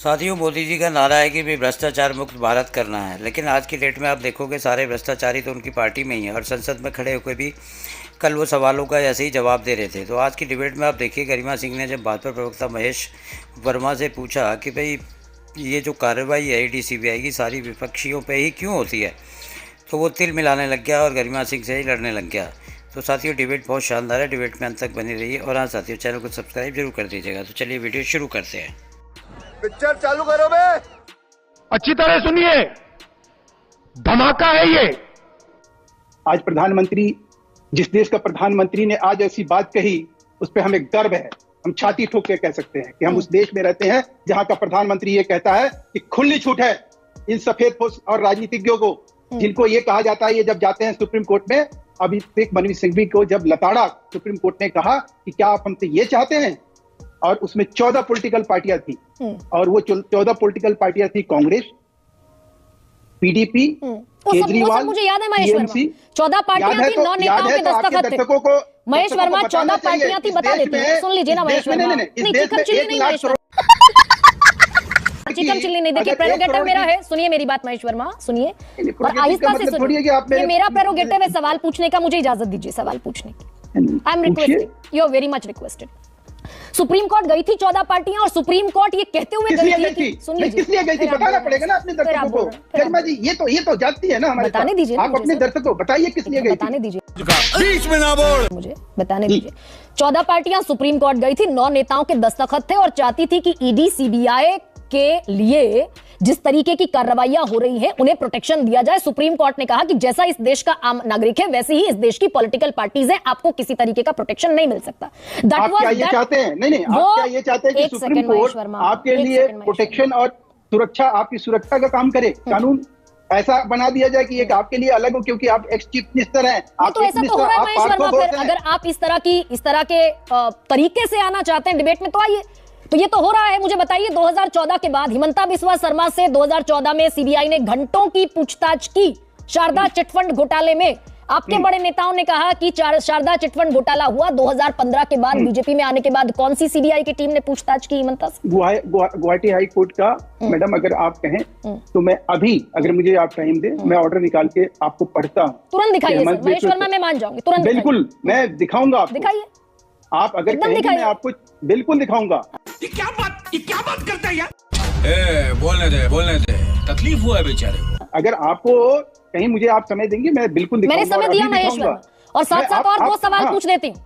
साथियों, मोदी जी का नारा है कि भी भ्रष्टाचार मुक्त भारत करना है, लेकिन आज की डेट में आप देखोगे सारे भ्रष्टाचारी तो उनकी पार्टी में ही है और संसद में खड़े होकर भी कल वो सवालों का ऐसे ही जवाब दे रहे थे। तो आज की डिबेट में आप देखिए, गरिमा सिंह ने जब भाजपा प्रवक्ता महेश वर्मा से पूछा कि भाई ये जो कार्रवाई है ईडी सीबीआई की सारी विपक्षियों पे ही क्यों होती है, तो वो तिल मिलाने लग गया और गरिमा सिंह से ही लड़ने लग गया। तो साथियों, डिबेट बहुत शानदार है, डिबेट में अंत तक बनी रहिए। और हाँ साथियों, चैनल को सब्सक्राइब जरूर कर दीजिएगा। तो चलिए वीडियो शुरू करते हैं। पिक्चर चालू करो बे। अच्छी तरह सुनिए, धमाका है ये। आज प्रधानमंत्री, जिस देश का प्रधानमंत्री ने आज ऐसी बात कही, उस पर हमें गर्व है। हम छाती ठोक के कह सकते हैं कि हम उस देश में रहते हैं जहां का प्रधानमंत्री ये कहता है कि खुली छूट है इन सफेदपोश और राजनीतिज्ञों को, जिनको ये कहा जाता है, ये जब जाते हैं सुप्रीम कोर्ट में। अभिषेक मनु सिंघवी को जब लताड़ा सुप्रीम कोर्ट ने कहा कि क्या आप हमसे ये चाहते हैं, और उसमें 14 पॉलिटिकल पार्टियां थी, और वो 14 पॉलिटिकल पार्टियां थी कांग्रेस, पीडीपी, केजरीवाल, मुझे याद है महेश वर्मा, 14 पार्टियां थी, 9 नेताओं के दस्तखत थे। महेश वर्मा 14 पार्टियां थी, बता देती हूँ, सुन लीजिए ना महेश वर्मा। नहीं, चिकन चिल्ली नहीं महेश वर्मा, चिकन चिल्ली नहीं। देखिए, प्रेरोगेटिव मेरा है, सुनिए मेरी बात महेश वर्मा, सुनिए और आहिस्ता से सुनिए। ये मेरा प्रेरोगेटिव है सवाल पूछने का, मुझे इजाजत दीजिए सवाल पूछने की। I am requesting, you are very much requested. Supreme Court गई थी 14 पार्टियां, और सुप्रीम कोर्ट ये कहते हुए गई थी, सुन लीजिए, किस लिए गई थी बताना पड़ेगा ना अपने दर्शकों को। शर्मा जी, ये तो जानती है ना हमारे, बताने दीजिए आप अपने दर्शकों को बताइए किस लिए गई थी। बताने दीजिए, बीच में ना बोल, मुझे बताने दीजिए। 14 पार्टियां सुप्रीम कोर्ट गई थी, 9 नेताओं के दस्तखत थे और चाहती थी कि ईडी सीबीआई के लिए जिस तरीके की कार्रवाइयां हो रही हैं उन्हें प्रोटेक्शन दिया जाए। सुप्रीम कोर्ट ने कहा कि जैसा इस देश का आम नागरिक है वैसे ही इस देश की पॉलिटिकल पार्टीज है, आपको किसी तरीके का प्रोटेक्शन नहीं मिल सकता। आप क्या ये चाहते हैं? नहीं, आप क्या ये चाहते हैं कि सुप्रीम कोर्ट आपके लिए प्रोटेक्शन और सुरक्षा, आपकी सुरक्षा का काम करे? कानून ऐसा बना दिया जाए कि एक आपके लिए अलग हो, क्योंकि आप एक्स चीफ मिनिस्टर हैं। तो ऐसा तो हो रहा है महेश वर्मा। फिर अगर आप इस तरह के तरीके से आना चाहते हैं डिबेट में, तो आइए। तो ये तो हो रहा है। मुझे बताइए, 2014 के बाद हिमंता बिस्वा शर्मा से 2014 में सीबीआई ने घंटों की पूछताछ की शारदा चिटफंड घोटाले में। आपके बड़े नेताओं ने कहा कि शारदा चिटफंड घोटाला हुआ 2015 के बाद, बीजेपी में आने के बाद। कौन सी सीबीआई की टीम ने पूछताछ की हिमंता से? गुवाहाटी हाई कोर्ट का। मैडम, अगर आप कहें तो मैं अभी, अगर मुझे आप टाइम दे, मैं ऑर्डर निकाल के आपको पढ़ता हूँ। तुरंत दिखाइए महेश वर्मा, मैं मान जाऊंगी, तुरंत बिल्कुल मैं दिखाऊंगा आपको। दिखाइए, आप अगर कहें मैं आपको बिल्कुल दिखाऊंगा। ये क्या बात करता है यार? बोलने दे, तकलीफ हुआ है बेचारे को। अगर आपको कहीं मुझे आप समय देंगे, मैं बिल्कुल दिखाऊंगा। मैंने समय दिया महेश वर्मा, और साथ साथ और 2 सवाल पूछ देती हूँ।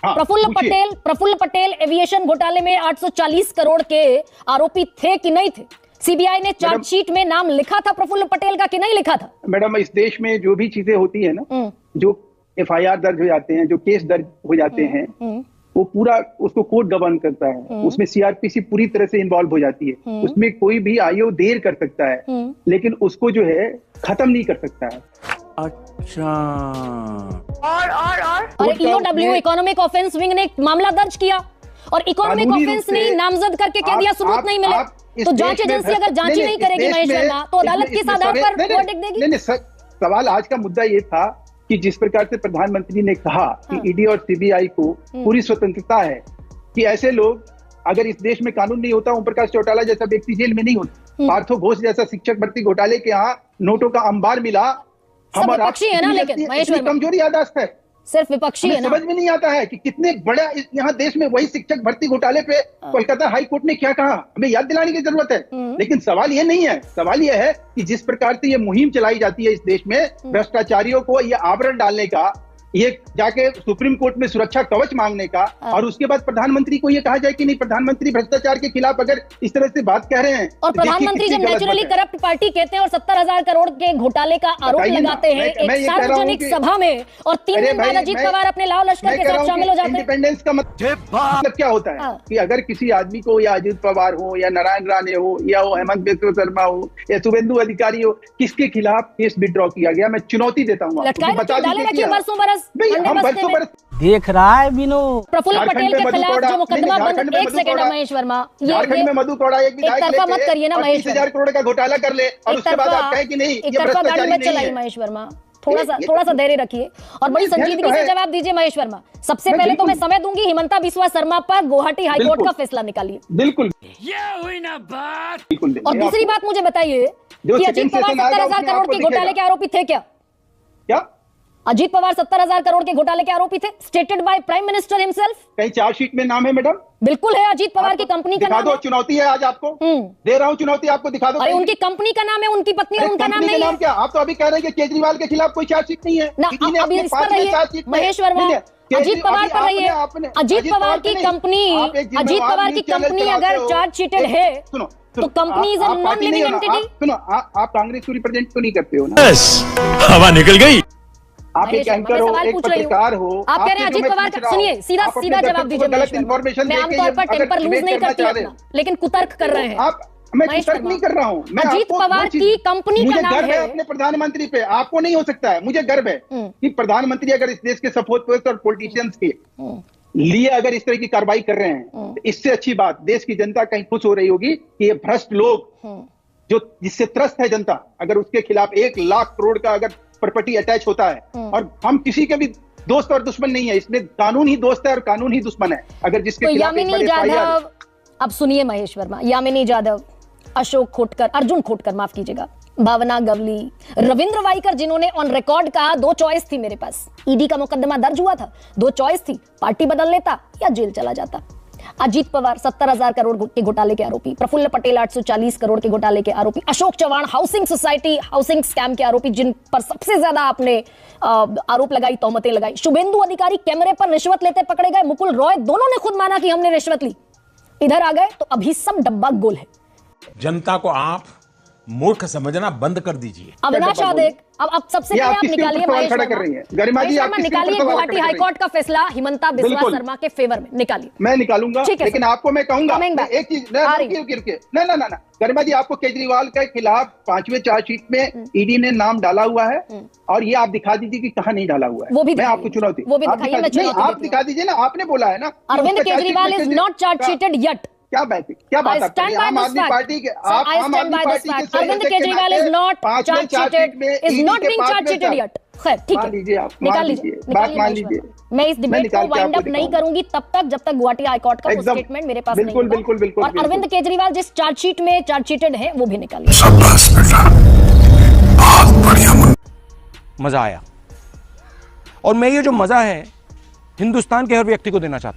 प्रफुल्ल पटेल एविएशन घोटाले में 840 करोड़ के आरोपी थे कि नहीं थे? सीबीआई ने चार्जशीट में नाम लिखा था प्रफुल्ल पटेल का कि नहीं लिखा था? मैडम, इस देश में जो भी चीजें होती है ना, जो एफआईआर दर्ज हो जाते हैं, जो केस दर्ज हो जाते हैं, वो पूरा उसको कोर्ट गवर्न करता है। उसमें सीआरपीसी पूरी तरह से इन्वॉल्व हो जाती है। उसमें कोई भी आईओ देर कर सकता है, लेकिन उसको जो है खत्म नहीं कर सकता है। अच्छा, और ईओडब्ल्यू इकोनॉमिक ऑफेंस विंग ने मामला दर्ज किया, और इकोनॉमिक ऑफेंस ने नामजद करके कह दिया सबूत नहीं मिले। तो जांच एजेंसी अगर जांच ही नहीं करेगी महेश वर्मा, तो अदालत किस आधार पर वर्डिक्ट देगी? नहीं, सवाल आज का मुद्दा ये था कि जिस प्रकार से प्रधानमंत्री ने कहा कि ईडी और सीबीआई को पूरी स्वतंत्रता है, कि ऐसे लोग, अगर इस देश में कानून नहीं होता, ओम प्रकाश चौटाला जैसा व्यक्ति जेल में नहीं होता, पार्थो घोष जैसा शिक्षक भर्ती घोटाले के यहाँ नोटों का अंबार मिला, हम और विपक्षी है ना, लेकिन महेश वर्मा कमजोरी याददाश्त है, सिर्फ विपक्षी है ना। समझ में नहीं आता है कि कितने बड़ा यहाँ देश में वही शिक्षक भर्ती घोटाले पे कोलकाता हाई कोर्ट ने क्या कहा, हमें याद दिलाने की जरूरत है। लेकिन सवाल ये नहीं है, सवाल ये है कि जिस प्रकार से ये मुहिम चलाई जाती है इस देश में भ्रष्टाचारियों को ये आवरण डालने का, ये जाके सुप्रीम कोर्ट में सुरक्षा कवच मांगने का, और उसके बाद प्रधानमंत्री को ये कहा जाए कि नहीं, प्रधानमंत्री भ्रष्टाचार के खिलाफ अगर इस तरह से बात कह रहे हैं, और प्रधानमंत्री जब नेचुरली करप्ट पार्टी कहते हैं और 70,000 करोड़ के घोटाले का आरोप लगाते हैं एक सार्वजनिक सभा में, और 3 दिन बाद अजीत पवार अपने लाव लश्कर के साथ शामिल हो जाते हैं। इंडिपेंडेंस का मतलब क्या होता है कि अगर किसी आदमी को, या अजीत पवार हो, या नारायण राणे हो, या वो हेमंत बिस्वा शर्मा हो, या शुभेंदु अधिकारी हो, किसके खिलाफ केस विड्रॉ किया गया, मैं चुनौती देता हूँ। बरसों बरस हम बरसों बरस देख रहा है बिनो। प्रफुल्ल पटेल के खिलाफ जो मुकदमा बंद, एक सेकंड महेश वर्मा, झारखंड में मधु कोड़ा एक विधायक मत करिए ना महेश, 30,000 करोड़ का घोटाला कर ले, और उसके बाद आप कहें कि नहीं, एक तरफा गाड़ी मत चलाइए महेश वर्मा, थोड़ा सा धैर्य रखिए और बड़ी संजीदगी से जवाब दीजिए महेश वर्मा। सबसे पहले तो मैं समय दूंगी हिमंता बिस्वा शर्मा पर गुवाहाटी हाईकोर्ट का फैसला निकालिए। बिल्कुल ये हुई ना बात। बिल्कुल। और दूसरी बात मुझे बताइए कि अजीत पवार 70,000 करोड़ के घोटाले के आरोपी थे क्या? क्या अजीत पवार 70,000 करोड़ के घोटाले के आरोपी थे, stated by prime minister himself. कहीं चार्जशीट में नाम है मैडम? बिल्कुल है, अजीत पवार की कंपनी का दिखा नाम दो, है। चुनौती है आज आपको, दे रहा हूँ चुनौती, आपको दिखा दो। अरे उनकी कंपनी का नाम है, उनकी पत्नी है, उनका नाम कंपनी नहीं का है नाम क्या? आप तो अभी कह रहे हैं कि केजरीवाल के खिलाफ कोई चार्जशीट नहीं है ना। किसी ने अभी अपने इस पर पास में रहिए चार्जशीट में- महेश वर्मा, नहीं, नहीं, अजीत पवार पर रहिए। आपने- अजीत पवार की कंपनी, अजीत पवार की कंपनी अगर चार्जशीटेड है तो company is a non living entity. सुनो, आप कांग्रेस को रिप्रेजेंट तो नहीं करते हो ना? बस हवा निकल गई। आप एक एंकर हो, एक पत्रकार हो। आप कह रहे हैं अजीत पवार का, सुनिए सीधा जवाब दीजिए गलत इन्फॉर्मेशन मैं आमतौर पर टेम्पर लूज नहीं करती अपना, लेकिन कुतर्क कर रहे हैं आप। मैं कुतर्क नहीं कर रहा हूँ। अजीत पवार की कंपनी का मुझे नाम गर्व है है अपने प्रधानमंत्री पे, आपको नहीं हो सकता है। मुझे गर्व है कि प्रधानमंत्री अगर इस देश के सपोर्ट और पॉलिटिशियंस के लिए अगर इस तरह की कार्रवाई कर रहे हैं, तो इससे अच्छी बात देश की जनता कहीं खुश हो रही होगी कि ये भ्रष्ट लोग जो जिससे त्रस्त है जनता, अगर उसके खिलाफ 1 लाख करोड़ का अगर प्रॉपर्टी अटैच होता है, और हम किसी के भी दोस्त और दुश्मन नहीं है, इसमें कानून ही दोस्त है और कानून ही दुश्मन है। अगर जिसके तो खिलाफ यामिनी जाधव, अब सुनिए महेश वर्मा, यामिनी जाधव, अशोक खोटकर, अर्जुन खोटकर माफ कीजिएगा, भावना गवली, रविंद्र वाइकर, जिन्होंने ऑन रिकॉर्ड कहा 2 चॉइस थी मेरे पास, ईडी का मुकदमा दर्ज हुआ था, 2 चॉइस थी, पार्टी बदल लेता या जेल चला जाता। अजीत पवार 70,000 करोड़ के घोटाले के आरोपी, प्रफुल्ल पटेल 840 करोड़ के घोटाले के आरोपी, Ashok Chavan housing society housing scam के आरोपी, जिन पर सबसे ज्यादा आपने आरोप लगाई, तोहमतें लगाई, शुभेंदु अधिकारी कैमरे पर रिश्वत लेते पकड़े गए, मुकुल रॉय, दोनों ने खुद माना कि हमने रिश्वत ली, इधर आ गए तो अभी सब डब्बा गोल है। जनता को आप मूर्ख समझना बंद कर दीजिए। अविनाश आदेक, अब सबसे पहले आप निकालिए महेश खड़ा कर रही हैं गरिमा जी, आप निकालिए गुवाहाटी हाईकोर्ट का फैसला हिमंता बिस्वा शर्मा के फेवर में निकालिए। मैं निकालूंगा, लेकिन आपको मैं कहूंगा एक चीज, ना गरिमा जी, आपको केजरीवाल के खिलाफ 5वें चार्जशीट में ईडी ने नाम डाला हुआ है, और ये आप दिखा दीजिए कि कहां नहीं डाला हुआ है। वो भी मैं आपको चुनौती, वो भी दिखाइए, मैं चुनौती आप दिखा दीजिए ना, आपने बोला है ना Arvind Kejriwal is not chargesheeted yet. क्या बात आप आम आदमी पार्टी के, आप आम आदमी पार्टी के Arvind Kejriwal is not chargesheeted, is not being chargesheeted yet. खैर ठीक है, निकाल लीजिए, बात मान लीजिए। मैं इस डिबेट को वाइंड अप नहीं करूंगी तब तक जब तक गुवाहाटी हाईकोर्ट का स्टेटमेंट मेरे पास नहीं होगा। बिल्कुल। और अरविंद केजरीवाल जिस चार्जशीट में चार्जशीटेड है वो भी निकालिए। शाबाश बेटा, बहुत बढ़िया। मजा आया, और मैं ये जो मजा है हिंदुस्तान के हर व्यक्ति को देना चाहता हूं।